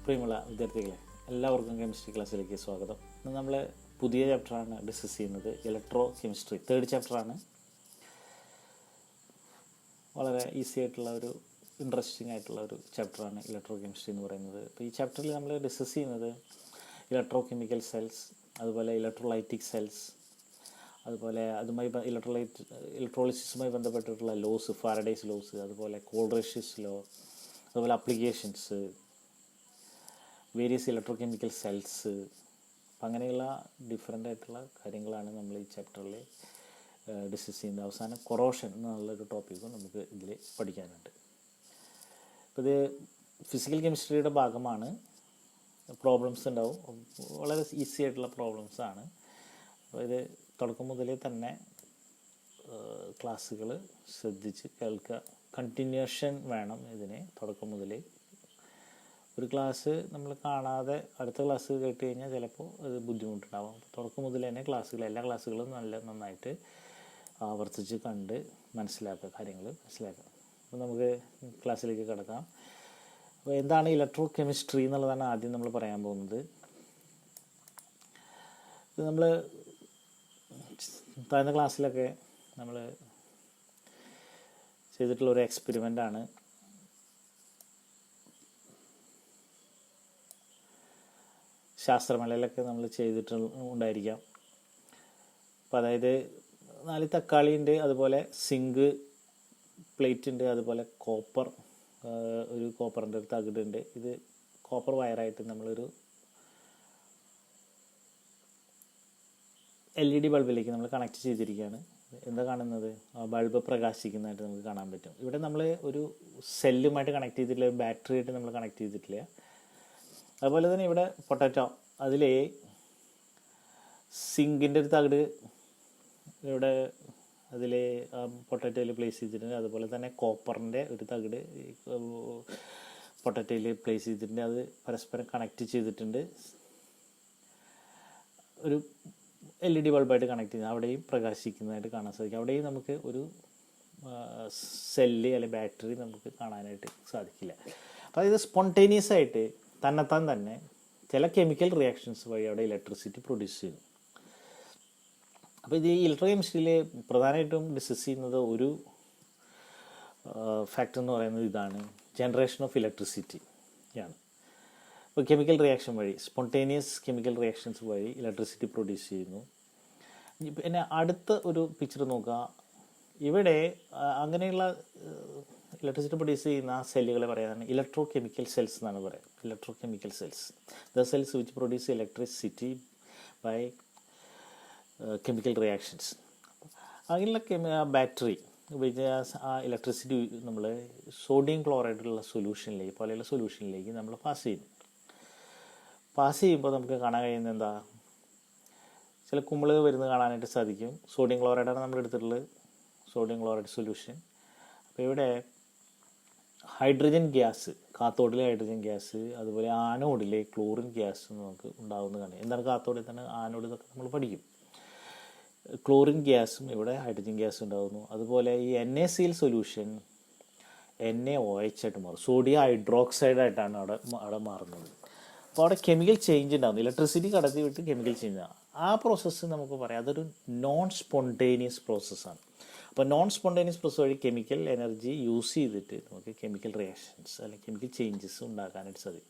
പ്രിയമുള്ള വിദ്യാർത്ഥികളെ, എല്ലാവർക്കും കെമിസ്ട്രി ക്ലാസ്സിലേക്ക് സ്വാഗതം. ഇന്ന് നമ്മൾ പുതിയ ചാപ്റ്ററാണ് ഡിസ്കസ് ചെയ്യുന്നത്, ഇലക്ട്രോ കെമിസ്ട്രി. തേർഡ് ചാപ്റ്ററാണ്. വളരെ ഈസി ആയിട്ടുള്ള ഒരു ഇൻട്രസ്റ്റിംഗ് ആയിട്ടുള്ള ഒരു ചാപ്റ്ററാണ് ഇലക്ട്രോ കെമിസ്ട്രി എന്ന് പറയുന്നത്. അപ്പോൾ ഈ ചാപ്റ്ററിൽ നമ്മൾ ഡിസ്കസ് ചെയ്യുന്നത് ഇലക്ട്രോ കെമിക്കൽ സെൽസ്, അതുപോലെ ഇലക്ട്രോലൈറ്റിക് സെൽസ്, അതുപോലെ അതുമായി ഇലക്ട്രോളിസിസുമായി ബന്ധപ്പെട്ടിട്ടുള്ള ലോസ്, ഫാരഡേസ് ലോസ്, അതുപോലെ കോൾറേഷ്യസ് ലോ, അതുപോലെ applications, various electro chemical cells. അപ്പം അങ്ങനെയുള്ള ഡിഫറെൻ്റ് ആയിട്ടുള്ള കാര്യങ്ങളാണ് നമ്മൾ ഈ ചാപ്റ്ററിൽ ഡിസ്കസ് ചെയ്യുന്നത്. അവസാനം കൊറോഷൻ എന്നുള്ളൊരു ടോപ്പിക്കും നമുക്ക് ഇതിൽ പഠിക്കാനുണ്ട്. അപ്പോൾ ഇത് ഫിസിക്കൽ കെമിസ്ട്രിയുടെ ഭാഗമാണ്. പ്രോബ്ലംസ് ഉണ്ടാവും, വളരെ ഈസി ആയിട്ടുള്ള പ്രോബ്ലംസാണ്. അപ്പോൾ ഇത് തുടക്കം മുതലേ തന്നെ ക്ലാസ്സുകൾ ശ്രദ്ധിച്ച് കേൾക്കുക. കണ്ടിന്യൂഷൻ വേണം ഇതിന്. തുടക്കം മുതലേ ഒരു ക്ലാസ് നമ്മൾ കാണാതെ അടുത്ത ക്ലാസ് കേട്ട് കഴിഞ്ഞാൽ ചിലപ്പോൾ അത് ബുദ്ധിമുട്ടുണ്ടാകും. അപ്പോൾ തുടക്കം മുതൽ തന്നെ എല്ലാ ക്ലാസ്സുകളും നന്നായിട്ട് ആവർത്തിച്ച് കണ്ട് കാര്യങ്ങൾ മനസ്സിലാക്കുക. അപ്പോൾ നമുക്ക് ക്ലാസ്സിലേക്ക് കിടക്കാം. അപ്പോൾ എന്താണ് ഇലക്ട്രോ കെമിസ്ട്രി എന്നുള്ളതാണ് ആദ്യം നമ്മൾ പറയാൻ പോകുന്നത്. ഇത് നമ്മൾ താഴ്ന്ന ക്ലാസ്സിലൊക്കെ നമ്മൾ ചെയ്തിട്ടുള്ള ഒരു എക്സ്പെരിമെൻ്റാണ്. ശാസ്ത്രമേളയിലൊക്കെ നമ്മൾ ചെയ്തിട്ടുണ്ടായിരിക്കാം. അപ്പോൾ അതായത് 4 തക്കാളി ഉണ്ട്, അതുപോലെ സിങ്ക് പ്ലേറ്റ് ഉണ്ട്, അതുപോലെ ഒരു കോപ്പറിൻ്റെ ഒരു തകിടുണ്ട്. ഇത് കോപ്പർ വയറായിട്ട് നമ്മളൊരു LED ബൾബിലേക്ക് നമ്മൾ കണക്ട് ചെയ്തിരിക്കുകയാണ്. എന്താ കാണുന്നത്? ബൾബ് പ്രകാശിക്കുന്നതായിട്ട് നമുക്ക് കാണാൻ പറ്റും. ഇവിടെ നമ്മൾ ഒരു സെല്ലുമായിട്ട് കണക്ട് ചെയ്തിട്ടില്ല, ബാറ്ററി ആയിട്ട് നമ്മൾ കണക്ട് ചെയ്തിട്ടില്ല. അതുപോലെ തന്നെ ഇവിടെ പൊട്ടാറ്റോ, അതിൽ സിങ്കിൻ്റെ ഒരു തകിട് ഇവിടെ അതിൽ പൊട്ടാറ്റോയിൽ പ്ലേസ് ചെയ്തിട്ടുണ്ട്. അതുപോലെ തന്നെ കോപ്പറിൻ്റെ ഒരു തകിട് പൊട്ടാറ്റോയിൽ പ്ലേസ് ചെയ്തിട്ടുണ്ട്. അത് പരസ്പരം കണക്ട് ചെയ്തിട്ടുണ്ട്. ഒരു LED ബൾബായിട്ട് കണക്ട് ചെയ്യുന്നത്, അവിടെയും പ്രകാശിക്കുന്നതായിട്ട് കാണാൻ സാധിക്കും. അവിടെയും നമുക്ക് ഒരു സെല്ല് അല്ലെങ്കിൽ ബാറ്ററി നമുക്ക് കാണാനായിട്ട് സാധിക്കില്ല. അപ്പോൾ ഇത് സ്പോണ്ടേനിയസ് ആയിട്ട് തന്നെത്താൻ തന്നെ ചില കെമിക്കൽ റിയാക്ഷൻസ് വഴി അവിടെ ഇലക്ട്രിസിറ്റി പ്രൊഡ്യൂസ് ചെയ്യുന്നു. അപ്പോൾ ഇത് ഈ ഇലക്ട്രോ കെമിസ്ട്രിയിൽ പ്രധാനമായിട്ടും ഡിസ്കസ് ചെയ്യുന്നത് ഒരു ഫാക്ടർ എന്ന് പറയുന്നത് ഇതാണ്, ജനറേഷൻ ഓഫ് ഇലക്ട്രിസിറ്റി ആണ്. ഇപ്പോൾ കെമിക്കൽ റിയാക്ഷൻ വഴി, സ്പോണ്ടേനിയസ് കെമിക്കൽ റിയാക്ഷൻസ് വഴി ഇലക്ട്രിസിറ്റി പ്രൊഡ്യൂസ് ചെയ്യുന്നു. പിന്നെ അടുത്ത ഒരു പിക്ചർ നോക്കുക. ഇവിടെ അങ്ങനെയുള്ള ഇലക്ട്രിസിറ്റി പ്രൊഡ്യൂസ് ചെയ്യുന്ന സെല്ലുകളെ പറയുന്നതാണ് ഇലക്ട്രോ കെമിക്കൽ സെൽസ് എന്നാണ് പറയുന്നത്. Electrochemical cells, the cells which produce electricity by chemical reactions. അങ്ങനെയുള്ള ബാറ്ററി ഉപയോഗിച്ച് ആ ഇലക്ട്രിസിറ്റി നമ്മൾ സോഡിയം ക്ലോറൈഡുള്ള സൊല്യൂഷനിലേക്ക്, പോലെയുള്ള സൊല്യൂഷനിലേക്ക് നമ്മൾ പാസ് ചെയ്യുമ്പോൾ നമുക്ക് കാണാൻ കഴിയുന്നത് എന്താ? ചില കുമിളകൾ വരുന്നത് കാണാനായിട്ട് സാധിക്കും. സോഡിയം ക്ലോറൈഡാണ് നമ്മൾ എടുത്തിട്ടുള്ളത്, സോഡിയം ക്ലോറൈഡ് സൊല്യൂഷൻ. അപ്പോൾ ഇവിടെ ഹൈഡ്രജൻ ഗ്യാസ്, കാത്തോഡിലെ ഹൈഡ്രജൻ ഗ്യാസ്, അതുപോലെ ആനോഡിലെ ക്ലോറിൻ ഗ്യാസ് നമുക്ക് ഉണ്ടാകുന്നത് കാണാം. എന്താണ് കാത്തോഡിൽ തന്നെ ആനോഡ് എന്നൊക്കെ നമ്മൾ പഠിക്കും. ക്ലോറിൻ ഗ്യാസും ഇവിടെ ഹൈഡ്രജൻ ഗ്യാസും ഉണ്ടാകുന്നു. അതുപോലെ ഈ NaCl സൊല്യൂഷൻ NaOH ആയിട്ട് മാറും, സോഡിയം ഹൈഡ്രോക്സൈഡ് ആയിട്ടാണ് അവിടെ മാറുന്നത്. അപ്പോൾ അവിടെ കെമിക്കൽ ചേഞ്ച് ഉണ്ടാകുന്നു, ഇലക്ട്രിസിറ്റി കടത്തി വിട്ട് കെമിക്കൽ ചേഞ്ച്. ആ പ്രോസസ്സ് നമുക്ക് പറയാം അതൊരു നോൺ സ്പോണ്ടേനിയസ് പ്രോസസ്സാണ്. അപ്പോൾ നോൺ സ്പോണ്ടേനിയസ് പ്രോസസ് വഴി കെമിക്കൽ എനർജി യൂസ് ചെയ്തിട്ട് നമുക്ക് കെമിക്കൽ റിയാക്ഷൻസ് അല്ലെങ്കിൽ കെമിക്കൽ ചേഞ്ചസ് ഉണ്ടാക്കാനായിട്ട് സാധിക്കും.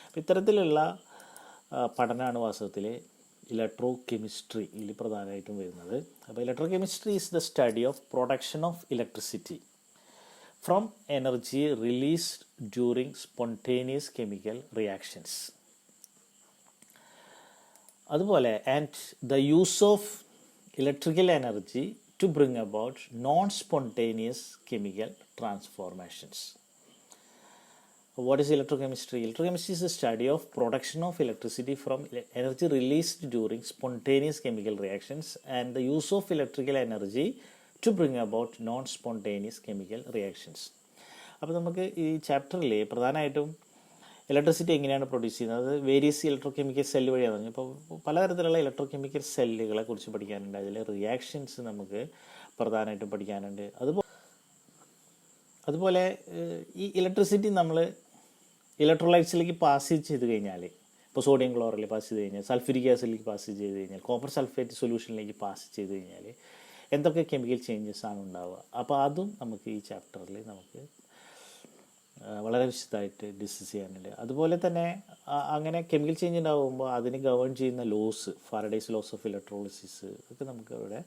അപ്പോൾ ഇത്തരത്തിലുള്ള പഠനമാണ് വാസ്തവത്തിൽ ഇലക്ട്രോ കെമിസ്ട്രിയിൽ പ്രധാനമായിട്ടും വരുന്നത്. അപ്പോൾ electrochemistry is the study of production of electricity from energy released during spontaneous chemical reactions. അതുപോലെ and the use of electrical energy to bring about non-spontaneous chemical transformations. What is electrochemistry? Electrochemistry is the study of production of electricity from energy released during spontaneous chemical reactions and the use of electrical energy to bring about non-spontaneous chemical reactions. അപ്പോൾ നമുക്ക് ഈ ചാപ്റ്ററിൽ പ്രധാനമായിട്ടും electricity എങ്ങനെയാണ് produce ചെയ്യുന്നത്, various electro chemical cell വഴിയാണ് പറഞ്ഞു. ഇപ്പോൾ പലതരത്തിലുള്ള ഇലക്ട്രോ കെമിക്കൽ സെല്ലുകളെ കുറിച്ച് പഠിക്കാനുണ്ട്. അതിൽ റിയാക്ഷൻസ് നമുക്ക് പ്രധാനമായിട്ടും പഠിക്കാനുണ്ട്. അതുപോലെ ഈ ഇലക്ട്രിസിറ്റി നമ്മൾ ഇലക്ട്രോലൈറ്റ്സിലേക്ക് പാസ് ചെയ്ത് കഴിഞ്ഞാൽ, ഇപ്പോൾ സോഡിയം ക്ലോറൈഡിൽ പാസ് ചെയ്ത് കഴിഞ്ഞാൽ, സൾഫ്യൂരിക് ആസിഡിലേക്ക് പാസ് ചെയ്ത് കഴിഞ്ഞാൽ, കോപ്പർ സൾഫേറ്റ് സൊല്യൂഷനിലേക്ക് പാസ് ചെയ്ത് കഴിഞ്ഞാൽ എന്തൊക്കെ കെമിക്കൽ ചേഞ്ചസ് ആണ് ഉണ്ടാവുക. അപ്പോൾ അതും നമുക്ക് ഈ ചാപ്റ്ററിൽ നമുക്ക് വളരെ വിശദമായിട്ട് ഡിസ്കസ് ചെയ്യാനുണ്ട്. അതുപോലെ തന്നെ അങ്ങനെ കെമിക്കൽ ചേഞ്ച് ഉണ്ടാകുമ്പോൾ അതിന് ഗവേൺ ചെയ്യുന്ന laws, Faraday's laws of electrolysis ഒക്കെ നമുക്ക് ഇവിടെ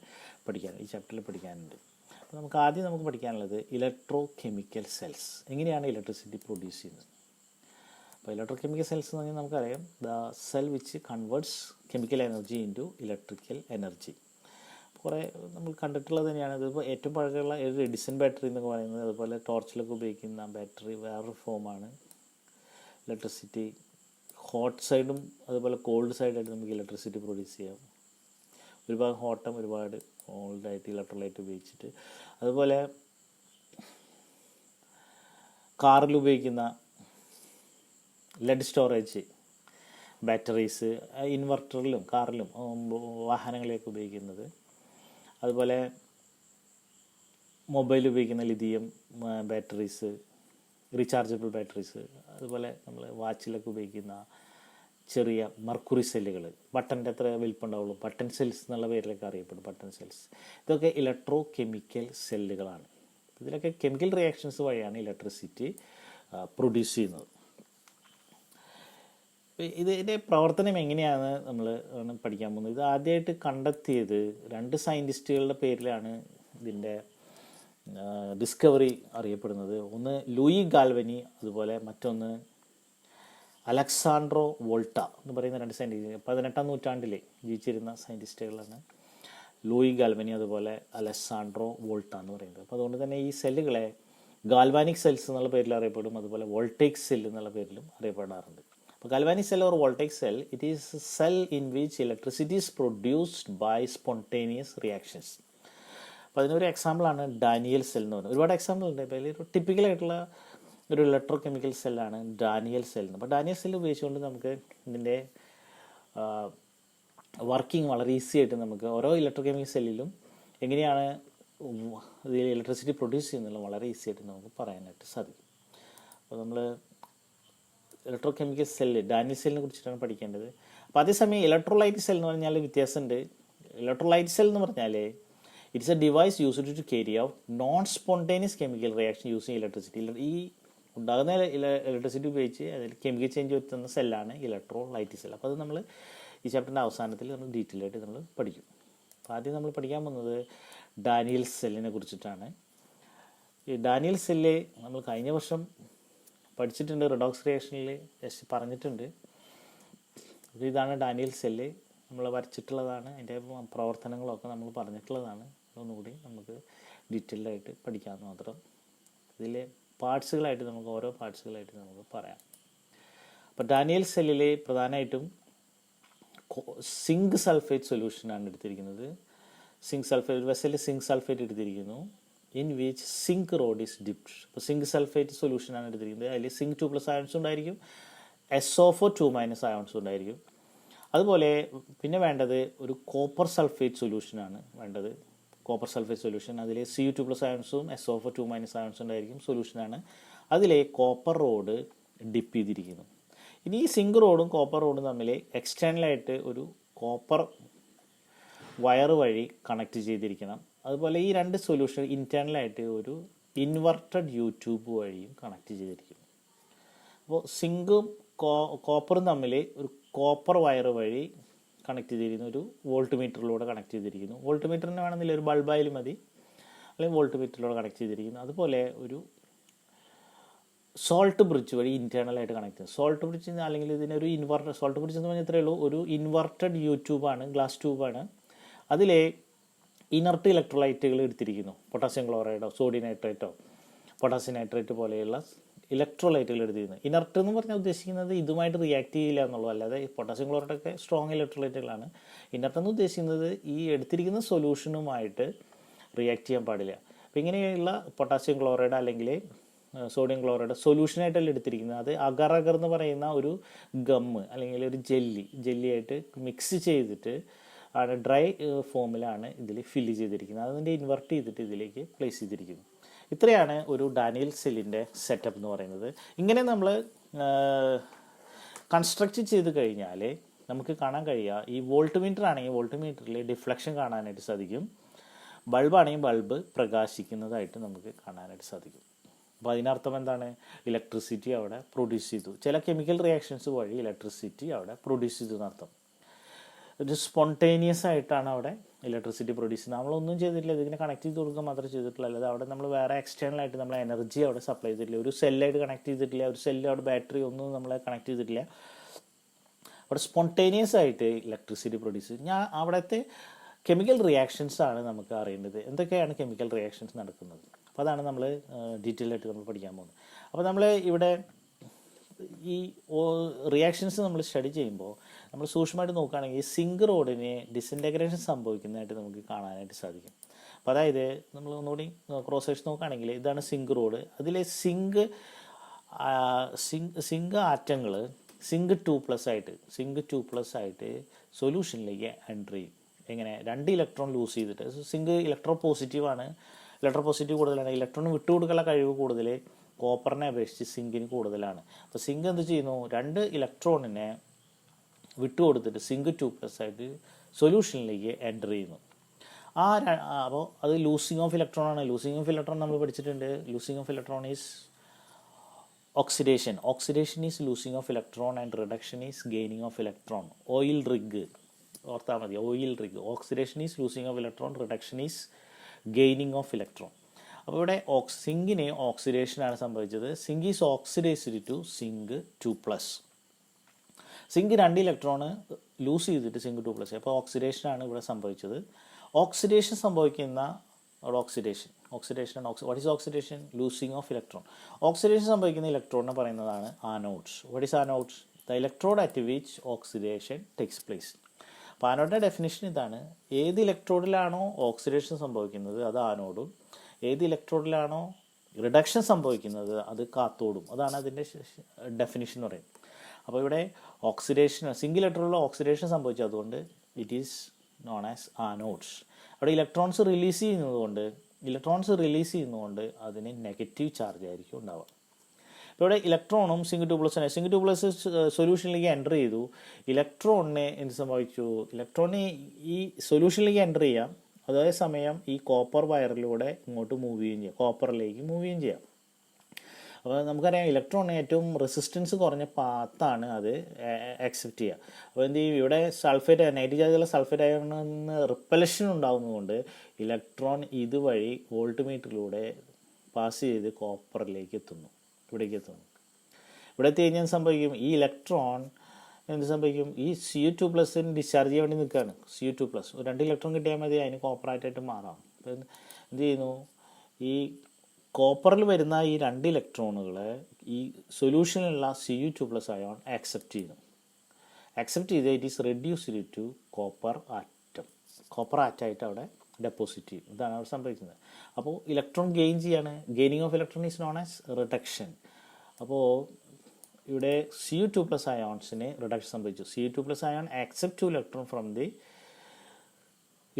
ഈ ചാപ്റ്ററിൽ പഠിക്കാനുണ്ട്. അപ്പോൾ നമുക്ക് ആദ്യം നമുക്ക് പഠിക്കാനുള്ളത് ഇലക്ട്രോ കെമിക്കൽ സെൽസ്, എങ്ങനെയാണ് ഇലക്ട്രിസിറ്റി പ്രൊഡ്യൂസ് ചെയ്യുന്നത്. അപ്പോൾ ഇലക്ട്രോ കെമിക്കൽ സെൽസ് എന്ന് പറഞ്ഞാൽ നമുക്കറിയാം, the cell which converts chemical energy into electrical energy. കുറേ നമ്മൾ കണ്ടിട്ടുള്ളത് തന്നെയാണ്. ഇതിപ്പോൾ ഏറ്റവും പഴക്കമുള്ള ഒരു എഡിസൺ ബാറ്ററി എന്നൊക്കെ പറയുന്നത്, അതുപോലെ ടോർച്ചിലൊക്കെ ഉപയോഗിക്കുന്ന ബാറ്ററി വേറൊരു ഫോമാണ്. ഇലക്ട്രിസിറ്റി ഹോട്ട് സൈഡും അതുപോലെ കോൾഡ് സൈഡായിട്ട് നമുക്ക് ഇലക്ട്രിസിറ്റി പ്രൊഡ്യൂസ് ചെയ്യാം. ഒരുപാട് ഹോട്ടും ഒരുപാട് കോൾഡായിട്ട് ഇലക്ട്രോലൈറ്റ് ഉപയോഗിച്ചിട്ട്. അതുപോലെ കാറിൽ ഉപയോഗിക്കുന്ന ലെഡ് സ്റ്റോറേജ് ബാറ്ററീസ് ഇൻവെർട്ടറിലും കാറിലും വാഹനങ്ങളിലേക്ക് ഉപയോഗിക്കുന്നത്. അതുപോലെ മൊബൈൽ ഉപയോഗിക്കുന്ന ലിഥിയം ബാറ്ററീസ്, റീചാർജബിൾ ബാറ്ററീസ്, അതുപോലെ നമ്മൾ വാച്ചിലൊക്കെ ഉപയോഗിക്കുന്ന ചെറിയ മർക്കുറി സെല്ലുകൾ, ബട്ടൻ്റെ അത്ര വലിപ്പമുണ്ടാവുള്ളൂ, ബട്ടൺ സെൽസ് എന്നുള്ള പേരിലൊക്കെ അറിയപ്പെടും, ബട്ടൺ സെൽസ്. ഇതൊക്കെ ഇലക്ട്രോ കെമിക്കൽ സെല്ലുകളാണ്. ഇതിലൊക്കെ കെമിക്കൽ റിയാക്ഷൻസ് വഴിയാണ് ഇലക്ട്രിസിറ്റി പ്രൊഡ്യൂസ് ചെയ്യുന്നത്. ഇതിൻ്റെ പ്രവർത്തനം എങ്ങനെയാണ് നമ്മൾ പഠിക്കാൻ പോകുന്നത്. ഇത് ആദ്യമായിട്ട് കണ്ടെത്തിയത് 2 സയൻറ്റിസ്റ്റുകളുടെ പേരിലാണ് ഇതിൻ്റെ ഡിസ്കവറി അറിയപ്പെടുന്നത്. ഒന്ന് ലൂയി ഗാൽവനി, അതുപോലെ മറ്റൊന്ന് അലക്സാൻഡ്രോ വോൾട്ട എന്ന് പറയുന്ന 2 സയൻറ്റിസ്റ്റ്. 18-ാം നൂറ്റാണ്ടിൽ ജീവിച്ചിരുന്ന സയൻറ്റിസ്റ്റുകളാണ് ലൂയി ഗാൽവനി അതുപോലെ അലക്സാൻഡ്രോ വോൾട്ട എന്ന് പറയുന്നത്. അപ്പോൾ അതുകൊണ്ട് തന്നെ ഈ സെല്ലുകളെ ഗാൽവാനിക് സെൽസ് എന്നുള്ള പേരിൽ അറിയപ്പെടും, അതുപോലെ വോൾട്ടേക് സെൽ എന്നുള്ള പേരിലും അറിയപ്പെടാറുണ്ട്. Galvanic cell or voltaic cell, it is a cell in which electricity is produced by spontaneous reactions. അപ്പോൾ അതിനൊരു എക്സാമ്പിളാണ് ഡാനിയൽ സെൽ എന്ന് പറയുന്നത്. ഒരുപാട് എക്സാമ്പിൾ ഉണ്ട്. അപ്പോൾ അതിലൊരു ടിപ്പിക്കലായിട്ടുള്ള ഒരു ഇലക്ട്രോ കെമിക്കൽ സെല്ലാണ് ഡാനിയൽ സെൽ. അപ്പോൾ ഡാനിയൽ സെൽ ഉപയോഗിച്ചുകൊണ്ട് നമുക്ക് ഇതിൻ്റെ വർക്കിംഗ് വളരെ ഈസി ആയിട്ട് നമുക്ക് ഓരോ ഇലക്ട്രോ കെമിക്കൽ സെല്ലിലും എങ്ങനെയാണ് ഇതിൽ ഇലക്ട്രിസിറ്റി പ്രൊഡ്യൂസ് ചെയ്യുന്നത് വളരെ ഈസി ആയിട്ട് നമുക്ക് പറയാനായിട്ട് സാധിക്കും. അപ്പോൾ നമ്മൾ ഇലക്ട്രോ കെമിക്കൽ സെല്ല് ഡാനിയൽ സെല്ലിനെ കുറിച്ചിട്ടാണ് പഠിക്കേണ്ടത്. അപ്പോൾ അതേസമയം ഇലക്ട്രോലൈറ്റ് സെൽ എന്ന് പറഞ്ഞാൽ വ്യത്യാസമുണ്ട്. ഇലക്ട്രോലൈറ്റ് സെൽ എന്ന് പറഞ്ഞാൽ it's a device used to carry out non spontaneous chemical reaction using electricity. ഈ ഉണ്ടാകുന്ന ഇലക്ട്രിസിറ്റി ഉപയോഗിച്ച് അതിൽ കെമിക്കൽ ചേഞ്ച് വരുത്തുന്ന സെല്ലാണ് ഇലക്ട്രോലൈറ്റ് സെൽ. അപ്പോൾ അത് നമ്മൾ ഈ ചാപ്റ്ററിൻ്റെ അവസാനത്തിൽ നമ്മൾ ഡീറ്റെയിൽ ആയിട്ട് നമ്മൾ പഠിക്കും. അപ്പോൾ ആദ്യം നമ്മൾ പഠിക്കാൻ പോകുന്നത് ഡാനിയൽ സെല്ലിനെ കുറിച്ചിട്ടാണ്. ഈ ഡാനിയൽ സെല്ല് നമ്മൾ കഴിഞ്ഞ വർഷം പഠിച്ചിട്ടുണ്ട്, റിഡോക്സ് റിയാക്ഷനിൽ ജസ്റ്റ് പറഞ്ഞിട്ടുണ്ട്. അപ്പോൾ ഇതാണ് ഡാനിയൽ സെല്ല്, നമ്മൾ വരച്ചിട്ടുള്ളതാണ്. അതിൻ്റെ പ്രവർത്തനങ്ങളൊക്കെ നമ്മൾ പറഞ്ഞിട്ടുള്ളതാണ്. ഒന്നുകൂടി നമുക്ക് ഡീറ്റെയിൽഡായിട്ട് പഠിക്കാമെന്ന് മാത്രം. ഇതിലെ പാർട്സുകളായിട്ട് നമുക്ക് ഓരോ പാർട്സുകളായിട്ട് നമുക്ക് പറയാം. അപ്പോൾ ഡാനിയൽ സെല്ലിൽ പ്രധാനമായിട്ടും സിങ്ക് സൾഫേറ്റ് സൊല്യൂഷനാണ് എടുത്തിരിക്കുന്നത്. സിങ്ക് സൾഫേറ്റ് വെസലിൽ സിങ്ക് സൾഫേറ്റ് എടുത്തിരിക്കുന്നു. In which zinc rod is dipped. അപ്പോൾ സിങ്ക് സൾഫേറ്റ് സൊല്യൂഷനാണ് എടുത്തിരിക്കുന്നത്. അതിൽ സിങ്ക് 2+ അയോൺസ് ഉണ്ടായിരിക്കും, SO4 2- അയോൺസ് ഉണ്ടായിരിക്കും. അതുപോലെ പിന്നെ വേണ്ടത് ഒരു കോപ്പർ സൾഫേറ്റ് സൊല്യൂഷനാണ് വേണ്ടത്. കോപ്പർ സൾഫേറ്റ് സൊല്യൂഷൻ അതിൽ Cu 2+ അയോൺസും SO4 2- അയോൺസ് ഉണ്ടായിരിക്കും സൊല്യൂഷനാണ്. അതിലെ കോപ്പർ റോഡ് ഡിപ്പ് ചെയ്തിരിക്കുന്നു. ഇനി ഈ സിങ്ക് റോഡും കോപ്പർ റോഡും തമ്മിൽ എക്സ്റ്റേണലായിട്ട് ഒരു കോപ്പർ വയർ വഴി കണക്ട് ചെയ്തിരിക്കണം. അതുപോലെ ഈ 2 സൊല്യൂഷൻ ഇൻറ്റേർണലായിട്ട് ഒരു ഇൻവെർട്ടഡ് യൂട്യൂബ് വഴിയും കണക്ട് ചെയ്തിരിക്കും. അപ്പോൾ സിങ്കും കോപ്പറും തമ്മിൽ ഒരു കോപ്പർ വയർ വഴി കണക്ട് ചെയ്തിരിക്കുന്നു, ഒരു വോൾട്ട് മീറ്ററിലൂടെ കണക്ട് ചെയ്തിരിക്കുന്നു. വോൾട്ട് മീറ്ററിന് വേണമെന്നില്ല, ഒരു ബൾബായാലും മതി, അല്ലെങ്കിൽ വോൾട്ട് മീറ്ററിലൂടെ കണക്ട് ചെയ്തിരിക്കുന്നു. അതുപോലെ ഒരു സോൾട്ട് ബ്രിഡ്ജ് വഴി ഇൻറ്റേർണലായിട്ട് കണക്ട് ചെയ്യും. സോൾട്ട് ബ്രിഡ്ജ് അല്ലെങ്കിൽ ഇതിനൊരു സോൾട്ട് ബ്രിഡ്ജ് എന്ന് പറഞ്ഞാൽ ഇത്രയേ ഉള്ളൂ, ഒരു ഇൻവെർട്ടഡ് യൂട്യൂബാണ്, ഗ്ലാസ് ട്യൂബാണ്. അതിലെ ഇനർട്ട് ഇലക്ട്രോലൈറ്റുകൾ എടുത്തിരിക്കുന്നു. പൊട്ടാസ്യം ക്ലോറൈഡോ സോഡിയം നൈട്രേറ്റോ പൊട്ടാസ്യം നൈട്രേറ്റ് പോലെയുള്ള ഇലക്ട്രോലൈറ്റുകൾ എടുത്തിരിക്കുന്നു. ഇനർട്ട് എന്ന് പറഞ്ഞാൽ ഉദ്ദേശിക്കുന്നത് ഇതുമായിട്ട് റിയാക്ട് ചെയ്യില്ല എന്നുള്ളൂ, അല്ലാതെ പൊട്ടാസ്യം ക്ലോറൈഡൊക്കെ സ്ട്രോങ് ഇലക്ട്രോലൈറ്റുകളാണ്. ഇനർട്ട് എന്ന് ഉദ്ദേശിക്കുന്നത് ഈ എടുത്തിരിക്കുന്ന സൊല്യൂഷനുമായിട്ട് റിയാക്ട് ചെയ്യാൻ പാടില്ല. അപ്പോൾ ഇങ്ങനെയുള്ള പൊട്ടാസ്യം ക്ലോറൈഡ് അല്ലെങ്കിൽ സോഡിയം ക്ലോറൈഡ് സൊല്യൂഷനായിട്ടല്ല എടുത്തിരിക്കുന്നത്. അത് അഗർ എന്ന് പറയുന്ന ഒരു ഗമ്മ് അല്ലെങ്കിൽ ഒരു ജെല്ലിയായിട്ട് മിക്സ് ചെയ്തിട്ട് ആണ് ഡ്രൈ ഫോമിലാണ് ഇതിൽ ഫില്ല് ചെയ്തിരിക്കുന്നത്. അതിൻ്റെ ഇൻവെർട്ട് ചെയ്തിട്ട് ഇതിലേക്ക് പ്ലേസ് ചെയ്തിരിക്കുന്നു. ഇത്രയാണ് ഒരു ഡാനിയൽ സെല്ലിൻ്റെ സെറ്റപ്പ് എന്ന് പറയുന്നത്. ഇങ്ങനെ നമ്മൾ കൺസ്ട്രക്റ്റ് ചെയ്ത് കഴിഞ്ഞാൽ നമുക്ക് കാണാൻ കഴിയുക, ഈ വോൾട്ട് മീറ്റർ ആണെങ്കിൽ വോൾട്ട് മീറ്ററിൽ ഡിഫ്ലക്ഷൻ കാണാനായിട്ട് സാധിക്കും, ബൾബാണെങ്കിൽ ബൾബ് പ്രകാശിക്കുന്നതായിട്ട് നമുക്ക് കാണാനായിട്ട് സാധിക്കും. അപ്പോൾ അതിനർത്ഥം എന്താണ്? ഇലക്ട്രിസിറ്റി അവിടെ പ്രൊഡ്യൂസ് ചെയ്തു, ചില കെമിക്കൽ റിയാക്ഷൻസ് വഴി ഇലക്ട്രിസിറ്റി അവിടെ പ്രൊഡ്യൂസ് ചെയ്തു എന്നർത്ഥം. ഒരു സ്പോണ്ടേനിയസ് ആയിട്ടാണ് അവിടെ ഇലക്ട്രിസിറ്റി പ്രൊഡ്യൂസ് ചെയ്യുന്നത്. നമ്മളൊന്നും ചെയ്തിട്ടില്ല, ഇതിങ്ങനെ കണക്ട് ചെയ്ത് കൊടുക്കുക മാത്രമേ ചെയ്തിട്ടുള്ളൂ. അല്ലാതെ അവിടെ നമ്മൾ വേറെ എക്സ്റ്റേണൽ ആയിട്ട് നമ്മൾ എനർജി അവിടെ സപ്ലൈ ചെയ്തിട്ടില്ല, ഒരു സെല്ലായിട്ട് കണക്ട് ചെയ്തിട്ടില്ല, ഒരു സെല്ല് അവിടെ ബാറ്ററി ഒന്നും നമ്മൾ കണക്ട് ചെയ്തിട്ടില്ല. അവിടെ സ്പോണ്ടേനിയസ് ആയിട്ട് ഇലക്ട്രിസിറ്റി പ്രൊഡ്യൂസ് ചെയ്യും. അവിടുത്തെ കെമിക്കൽ റിയാക്ഷൻസ് ആണ് നമുക്ക് അറിയേണ്ടത്, എന്തൊക്കെയാണ് കെമിക്കൽ റിയാക്ഷൻസ് നടക്കുന്നത്. അപ്പോൾ അതാണ് നമ്മൾ ഡീറ്റെയിൽ ആയിട്ട് നമ്മൾ പഠിക്കാൻ പോകുന്നത്. അപ്പോൾ നമ്മൾ ഇവിടെ ഈ റിയാക്ഷൻസ് നമ്മൾ സ്റ്റഡി ചെയ്യുമ്പോൾ നമ്മൾ സൂക്ഷ്മമായിട്ട് നോക്കുകയാണെങ്കിൽ സിങ്ക് റോഡിന് ഡിസിൻറ്റഗ്രേഷൻ സംഭവിക്കുന്നതായിട്ട് നമുക്ക് കാണാനായിട്ട് സാധിക്കും. അപ്പോൾ അതായത് നമ്മൾ ഒന്നുകൂടി ക്രോസ് സെക്ഷൻ നോക്കുകയാണെങ്കിൽ ഇതാണ് സിങ്ക് റോഡ്. അതിലെ സിങ്ക് ആറ്റങ്ങൾ സിങ്ക് 2+ ആയിട്ട് സൊല്യൂഷനിലേക്ക് എൻട്രി ചെയ്യും. എങ്ങനെ? 2 ഇലക്ട്രോൺ ലൂസ് ചെയ്തിട്ട്. സിങ്ക് ഇലക്ട്രോ പോസിറ്റീവാണ്, ഇലക്ട്രോ പോസിറ്റീവ് കൂടുതലാണ്, ഇലക്ട്രോൺ വിട്ടുകൊടുക്കാനുള്ള കഴിവ് കൂടുതൽ കോപ്പറിനെ അപേക്ഷിച്ച് സിങ്കിന് കൂടുതലാണ്. അപ്പോൾ സിങ്ക് എന്ത് ചെയ്യുന്നു? 2 ഇലക്ട്രോണിനെ വിട്ടുകൊടുത്തിട്ട് സിങ്ക് 2+ ആയിട്ട് സൊല്യൂഷനിലേക്ക് എൻ്റർ ചെയ്യുന്നു. അപ്പോൾ അത് ലൂസിങ് ഓഫ് ഇലക്ട്രോൺ ആണ്. ലൂസിങ് ഓഫ് ഇലക്ട്രോൺ നമ്മൾ പഠിച്ചിട്ടുണ്ട്. Losing of electron is oxidation. Oxidation is losing of electron and reduction is gaining of electron. Oil rig ഓർത്താൽ മതി, oil rig. Oxidation is losing of electron, reduction is gaining of electron. അപ്പോൾ ഇവിടെ സിങ്കിന് ഓക്സിഡേഷനാണ് സംഭവിച്ചത്. Zinc is oxidised to zinc 2+. Zinc 2 electron lose ചെയ്തിട്ട് zinc 2+. അപ്പോൾ ഓക്സിഡേഷനാണ് ഇവിടെ സംഭവിച്ചത്. ഓക്സിഡേഷൻ സംഭവിക്കുന്ന oxidation what is oxidation? Losing of electron. Oxidation സംഭവിക്കുന്ന ഇലക്ട്രോണിനെ പറയുന്നതാണ് anodes. What is anodes? The electrode at which oxidation takes place. അപ്പോൾ ആനോഡിൻ്റെ ഡെഫിനിഷൻ ഇതാണ്: ഏത് ഇലക്ട്രോഡിലാണോ ഓക്സിഡേഷൻ സംഭവിക്കുന്നത് അത് ആനോഡും, ഏത് ഇലക്ട്രോഡിലാണോ റിഡക്ഷൻ സംഭവിക്കുന്നത് അത് കാത്തോഡും. അതാണ് അതിൻ്റെ ഡെഫിനിഷൻ എന്ന് പറയുന്നത്. അപ്പോൾ ഇവിടെ ഓക്സിഡേഷൻ, സിംഗിൾ ഇലക്ട്രോണിൽ ഓക്സിഡേഷൻ സംഭവിച്ചത് അതുകൊണ്ട് it is known as anodes. അവിടെ ഇലക്ട്രോൺസ് റിലീസ് ചെയ്യുന്നതുകൊണ്ട് അതിന് നെഗറ്റീവ് ചാർജ് ആയിരിക്കും ഉണ്ടാവുക. ഇപ്പോൾ ഇവിടെ ഇലക്ട്രോണും സിങ്ക് 2+ സൊല്യൂഷനിലേക്ക് എൻ്റർ ചെയ്തു. ഇലക്ട്രോണിനെ എന്ത് സംഭവിച്ചു? ഇലക്ട്രോണിനെ ഈ സൊല്യൂഷനിലേക്ക് എൻ്റർ ചെയ്യാം, അതേസമയം ഈ കോപ്പർ വയറിലൂടെ ഇങ്ങോട്ട് മൂവ് ചെയ്യുകയും ചെയ്യാം, കോപ്പറിലേക്ക് മൂവ് ചെയ്യുകയും ചെയ്യാം. അപ്പോൾ നമുക്കറിയാം ഇലക്ട്രോണിന് ഏറ്റവും റെസിസ്റ്റൻസ് കുറഞ്ഞ പാത്താണ് അത് അക്സെപ്റ്റ് ചെയ്യുക. അപ്പോൾ എന്ത് ചെയ്യും? ഇവിടെ സൾഫേറ്റ് നെഗറ്റീവ് ചാർജുള്ള സൾഫേറ്റ് അയോണിന് റിപ്പൽഷൻ ഉണ്ടാകുന്നതുകൊണ്ട് ഇലക്ട്രോൺ ഇതുവഴി വോൾട്ട് മീറ്ററിലൂടെ പാസ് ചെയ്ത് കോപ്പറിലേക്ക് എത്തുന്നു, ഇവിടേക്ക് എത്തുന്നു. ഇവിടെ എത്തിക്കഴിഞ്ഞാൽ സംഭവിക്കും, ഈ ഇലക്ട്രോൺ എന്ത് സംഭവിക്കും? ഈ Cu2+ ഡിസ്ചാർജ് ചെയ്യാൻ വേണ്ടി നിൽക്കുകയാണ്. Cu2+, 2 ഇലക്ട്രോൺ കിട്ടിയാൽ മതി, അതിന് കോപ്പറായിട്ടായിട്ട് മാറാം. അപ്പോൾ എന്ത് ചെയ്യുന്നു? ഈ കോപ്പറിൽ വരുന്ന ഈ 2 ഇലക്ട്രോണുകളെ ഈ സൊല്യൂഷനിലുള്ള Cu2+ അയോൺ ആക്സെപ്റ്റ് ചെയ്ത് it is reduced to copper ആറ്റമായിട്ട് അവിടെ ഡെപ്പോസിറ്റ് ചെയ്യും. ഇതാണ് അവിടെ സംഭവിക്കുന്നത്. അപ്പോൾ ഇലക്ട്രോൺ ഗെയിൻ ചെയ്യാണ്. Gaining of electron is known as reduction. അപ്പോൾ ഇവിടെ Cu2+ അയോൺസിന് റിഡക്ഷൻ സംഭവിച്ചു. Cu2+ ion accept 2 electron from the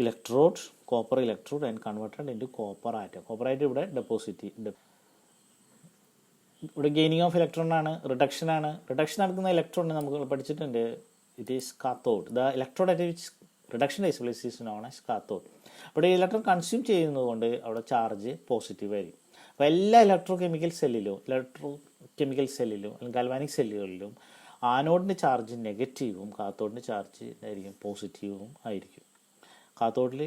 electrode, copper electrode and converted into copper atom. Copper atom ഇവിടെ ഡെപ്പോസിറ്റ്. ഇവിടെ ഗെയിനിങ് ഓഫ് ഇലക്ട്രോൺ ആണ്, reduction നടക്കുന്ന ഇലക്ട്രോണിനെ നമുക്ക് പഠിച്ചിട്ടുണ്ട്. It is cathode. The electrode at which reduction takes place is known as cathode. ഇവിടെ electron consume ചെയ്യുന്നതുകൊണ്ട് അവിടെ ചാർജ് പോസിറ്റീവ് ആയിരിക്കും. അപ്പോൾ എല്ലാ ഇലക്ട്രോ കെമിക്കൽ സെല്ലിലും അല്ലെങ്കിൽ ഗാൽവാനിക് സെല്ലുകളിലും ആനോഡിൻ്റെ ചാർജ് നെഗറ്റീവും കാത്തോഡിൻ്റെ ചാർജ് ആയിരിക്കും പോസിറ്റീവും ആയിരിക്കും. കാത്തോഡിൽ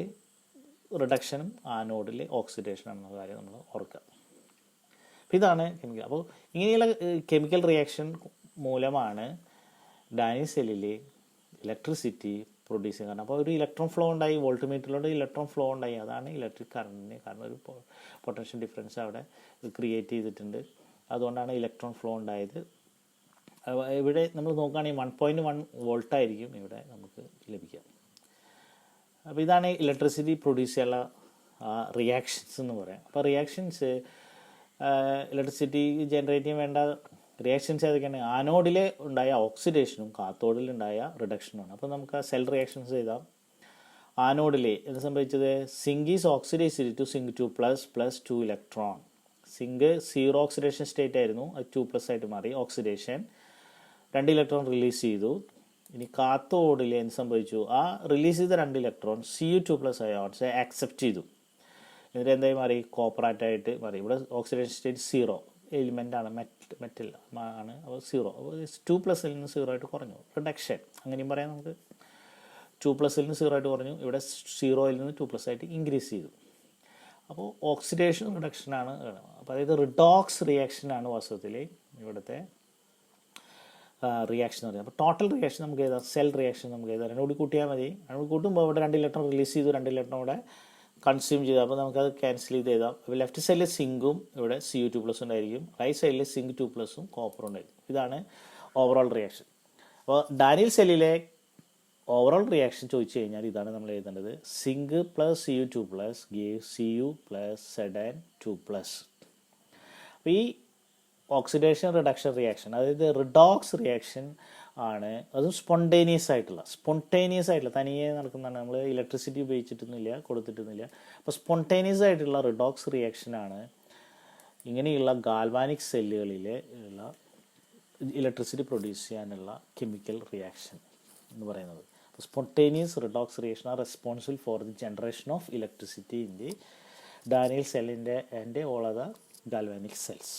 റിഡക്ഷനും ആനോഡിൽ ഓക്സിഡേഷനാണെന്ന കാര്യം നമ്മൾ ഓർക്കുക. അപ്പോൾ ഇതാണ് കെമിക്കൽ. അപ്പോൾ ഇങ്ങനെയുള്ള കെമിക്കൽ റിയാക്ഷൻ മൂലമാണ് ഡാനിയൽ സെല്ലിൽ ഇലക്ട്രിസിറ്റി പ്രൊഡ്യൂസ് ചെയ്യുന്നത്. കാരണം അപ്പോൾ ഒരു ഇലക്ട്രോൺ ഫ്ലോ ഉണ്ടായി, വോൾട്ട് മീറ്ററിലൂടെ ഇലക്ട്രോൺ ഫ്ലോ ഉണ്ടായി, അതാണ് ഇലക്ട്രിക് കറണ്ടിന്. കാരണം ഒരു പൊട്ടൻഷ്യൽ ഡിഫറൻസ് അവിടെ ക്രിയേറ്റ് ചെയ്തിട്ടുണ്ട്, അതുകൊണ്ടാണ് ഇലക്ട്രോൺ ഫ്ലോ ഉണ്ടായത്. ഇവിടെ നമ്മൾ നോക്കുകയാണെങ്കിൽ 1.1 വോൾട്ടായിരിക്കും ഇവിടെ നമുക്ക് ലഭിക്കുക. അപ്പോൾ ഇതാണ് ഇലക്ട്രിസിറ്റി പ്രൊഡ്യൂസ് ചെയ്യാനുള്ള റിയാക്ഷൻസ് എന്ന് പറയാം. അപ്പോൾ റിയാക്ഷൻസ് ഇലക്ട്രിസിറ്റി ജനറേറ്റ് ചെയ്യാൻ വേണ്ട റിയാക്ഷൻസ് ഏതൊക്കെയാണ്? ആനോഡിൽ ഉണ്ടായ ഓക്സിഡേഷനും കാത്തോഡിൽ ഉണ്ടായ റിഡക്ഷനുമാണ്. അപ്പോൾ നമുക്ക് ആ സെൽ റിയാക്ഷൻസ് എഴുതാം. ആനോഡിൽ എന്ത് സംഭവിച്ചത്? Zinc is oxidised to zinc 2+ plus 2 electron. Zinc 0 oxidation state ആയിരുന്നു, അത് 2+ ആയിട്ട് മാറി ഓക്സിഡേഷൻ, 2 ഇലക്ട്രോൺ റിലീസ് ചെയ്തു. ഇനി കാത്തോഡിൽ എന്ത് സംഭവിച്ചു? ആ റിലീസ് ചെയ്ത 2 ഇലക്ട്രോൺ Cu2+ അയോൺസ് ആക്സെപ്റ്റ് ചെയ്തു. എന്നിട്ട് എന്തായി മാറി? കോപ്പറാറ്റായിട്ട് മാറി. ഇവിടെ ഓക്സിഡേഷൻ സ്റ്റേറ്റ് 0 എലിമെൻ്റ് ആണ്, മെറ്റൽ ആണ്, അപ്പോൾ 0. അപ്പോൾ 2+ൽ നിന്ന് 0 ആയിട്ട് കുറഞ്ഞു, റിഡക്ഷൻ അങ്ങനെയും പറയാം നമുക്ക്. 2+ൽ നിന്ന് 0 ആയിട്ട് കുറഞ്ഞു, ഇവിടെ 0ൽ നിന്ന് 2+ ആയിട്ട് ഇൻക്രീസ് ചെയ്തു. അപ്പോൾ ഓക്സിഡേഷൻ റിഡക്ഷനാണ്. അപ്പോൾ അതായത് റിഡോക്സ് റിയാക്ഷനാണ് വാസ്തവത്തിൽ ഇവിടുത്തെ റിയാക്ഷൻ എന്ന് പറയുന്നത്. അപ്പോൾ ടോട്ടൽ റിയാക്ഷൻ നമുക്ക് എഴുതാം, സെൽ റിയാക്ഷൻ നമുക്ക് എഴുതാം. രണ്ടുകൂടി കൂട്ടിയാൽ മതി. രണ്ടുകൂടി കൂട്ടുമ്പോൾ ഇവിടെ 2 ഇലക്ട്രോൺ റിലീസ് ചെയ്തു, 2 ഇലക്ട്രോൺ ഇവിടെ കൺസ്യൂം ചെയ്തു. അപ്പോൾ നമുക്കത് ക്യാൻസൽ ചെയ്ത് എഴുതാം. അപ്പോൾ ലെഫ്റ്റ് സൈഡിൽ സിങ്കും ഇവിടെ Cu2+ ഉണ്ടായിരിക്കും, റൈറ്റ് സൈഡിൽ സിങ്ക് 2+ഉം കോപ്പറും ഉണ്ടായിരിക്കും. ഇതാണ് ഓവറോൾ റിയാക്ഷൻ. അപ്പോൾ ഡാനിയൽ സെല്ലിലെ ഓവറോൾ റിയാക്ഷൻ ചോദിച്ചു കഴിഞ്ഞാൽ ഇതാണ് നമ്മൾ എഴുതേണ്ടത്. Zinc plus Cu2+ give Cu+Zn2+. അപ്പോൾ ഈ ഓക്സിഡേഷൻ റിഡക്ഷൻ റിയാക്ഷൻ, അതായത് റിഡോക്സ് റിയാക്ഷൻ ആണ്. അതും സ്പോണ്ടേനിയസ് ആയിട്ടുള്ള തനിയെ നടക്കുന്നതാണ്. നമ്മൾ ഇലക്ട്രിസിറ്റി ഉപയോഗിച്ചിട്ടൊന്നുമില്ല, കൊടുത്തിട്ടൊന്നുമില്ല. അപ്പോൾ സ്പോണ്ടേനിയസ് ആയിട്ടുള്ള റിഡോക്സ് റിയാക്ഷനാണ് ഇങ്ങനെയുള്ള ഗാൽവാനിക് സെല്ലുകളിൽ ഉള്ള ഇലക്ട്രിസിറ്റി പ്രൊഡ്യൂസ് ചെയ്യാനുള്ള കെമിക്കൽ റിയാക്ഷൻ എന്ന് പറയുന്നത്. അപ്പോൾ spontaneous redox reaction are responsible for the generation of electricity in the Daniell സെല്ലിൻ്റെ and all other galvanic cells.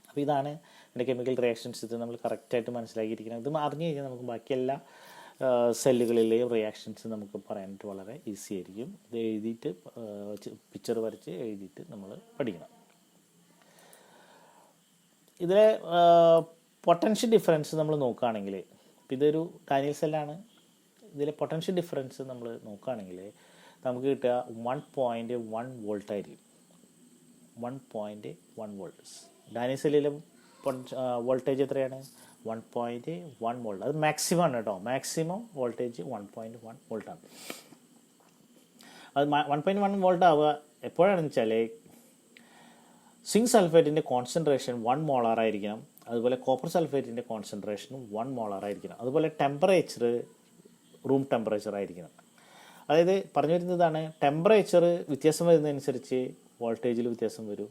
അപ്പോൾ ഇതാണ് ഇതിൻ്റെ കെമിക്കൽ റിയാക്ഷൻസ്. ഇത് നമ്മൾ കറക്റ്റായിട്ട് മനസ്സിലാക്കിയിരിക്കണം. ഇത് അറിഞ്ഞു കഴിഞ്ഞാൽ നമുക്ക് ബാക്കി എല്ലാ സെല്ലുകളിലെയും റിയാക്ഷൻസ് നമുക്ക് പറയാനായിട്ട് വളരെ ഈസി ആയിരിക്കും. ഇത് എഴുതിയിട്ട് പിക്ചർ വരച്ച് എഴുതിയിട്ട് നമ്മൾ പഠിക്കണം. ഇതിലെ പൊട്ടൻഷ്യൽ ഡിഫറൻസ് നമ്മൾ നോക്കുകയാണെങ്കിൽ, ഇതൊരു ഡാനിയൽ സെല്ലാണ്. ഇതിലെ പൊട്ടൻഷ്യൽ ഡിഫറൻസ് നമ്മൾ നോക്കുകയാണെങ്കിൽ നമുക്ക് കിട്ടുക 1.1 വോൾട്ട് ആയിരിക്കും. 1.1 വോൾട്ട്. ഡാനിയൽ സെല്ലിലെ വോൾട്ടേജ് എത്രയാണ്? 1.1 വോൾട്ട്. അത് മാക്സിമം ആണ് കേട്ടോ. Maximum voltage 1.1 വോൾട്ടാണ്. അത് 1.1 വോൾട്ട് ആവുക എപ്പോഴാണെന്ന് വെച്ചാൽ സിങ്ക് സൾഫേറ്റിൻ്റെ കോൺസെൻട്രേഷൻ 1 മോളാർ ആയിരിക്കണം. അതുപോലെ കോപ്പർ സൾഫേറ്റിൻ്റെ കോൺസെൻട്രേഷനും 1 മോളാർ ആയിരിക്കണം. അതുപോലെ ടെമ്പറേച്ചർ റൂം ടെമ്പറേച്ചർ ആയിരിക്കണം. അതായത് പറഞ്ഞു വരുന്നതാണ്, ടെമ്പറേച്ചർ വ്യത്യാസം വരുന്നതനുസരിച്ച് വോൾട്ടേജിൽ വ്യത്യാസം വരും.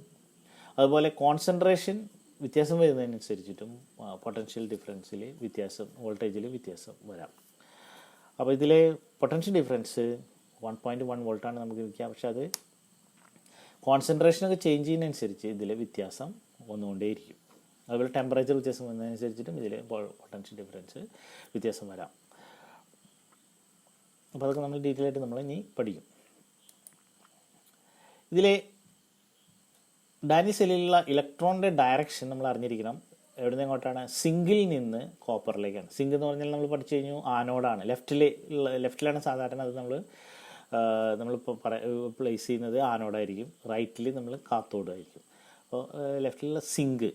അതുപോലെ കോൺസെൻട്രേഷൻ വ്യത്യാസം വരുന്നതിനനുസരിച്ചിട്ടും പൊട്ടൻഷ്യൽ ഡിഫറൻസിൽ വ്യത്യാസം, വോൾട്ടേജിൽ വ്യത്യാസം വരാം. അപ്പോൾ ഇതിലെ പൊട്ടൻഷ്യൽ ഡിഫറൻസ് 1.1 വോൾട്ടാണ് നമുക്ക് ലഭിക്കുക. പക്ഷെ അത് കോൺസെൻട്രേഷനൊക്കെ ചേഞ്ച് ചെയ്യുന്നതനുസരിച്ച് ഇതിലെ വ്യത്യാസം വന്നുകൊണ്ടേയിരിക്കും. അതുപോലെ ടെമ്പറേച്ചർ വ്യത്യാസം വരുന്നതനുസരിച്ചിട്ടും ഇതിൽ പൊട്ടൻഷ്യൽ ഡിഫറൻസ് വ്യത്യാസം വരാം. അപ്പോൾ അതൊക്കെ നമ്മൾ ഡീറ്റെയിൽ ആയിട്ട് നമ്മൾ ഇനി പഠിക്കും. ഇതിലെ ഡാനിയൽ സെല്ലിലുള്ള ഇലക്ട്രോണിൻ്റെ ഡയറക്ഷൻ നമ്മൾ അറിഞ്ഞിരിക്കണം. എവിടെ നിന്ന് എങ്ങോട്ടാണ്? സിങ്കിൽ നിന്ന് കോപ്പറിലേക്കാണ്. സിങ്ക് എന്ന് പറഞ്ഞാൽ നമ്മൾ പഠിച്ചു കഴിഞ്ഞു ആനോഡാണ്. ലെഫ്റ്റിലാണ് സാധാരണ അത് നമ്മളിപ്പോൾ പ്ലേസ് ചെയ്യുന്നത് ആനോഡായിരിക്കും. റൈറ്റിൽ നമ്മൾ കാത്തോഡായിരിക്കും. അപ്പോൾ ലെഫ്റ്റിലുള്ള സിങ്കിൽ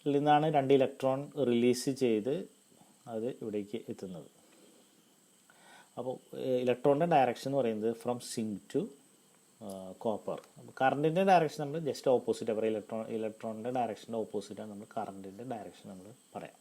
നിന്നാണ് 2 ഇലക്ട്രോൺ റിലീസ് ചെയ്ത് അത് ഇവിടേക്ക് എത്തുന്നത്. അപ്പോൾ ഇലക്ട്രോണിൻ്റെ ഡയറക്ഷൻ എന്ന് പറയുന്നത് ഫ്രം സിങ്ക് ടു കോപ്പർ. കറണ്ടിൻ്റെ ഡയറക്ഷൻ നമ്മൾ ജസ്റ്റ് ഓപ്പോസിറ്റ് പറയാം. ഇലക്ട്രോണിൻ്റെ ഡയറക്ഷൻ്റെ ഓപ്പോസിറ്റാണ് നമ്മൾ കറണ്ടിൻ്റെ ഡയറക്ഷൻ നമ്മൾ പറയാം.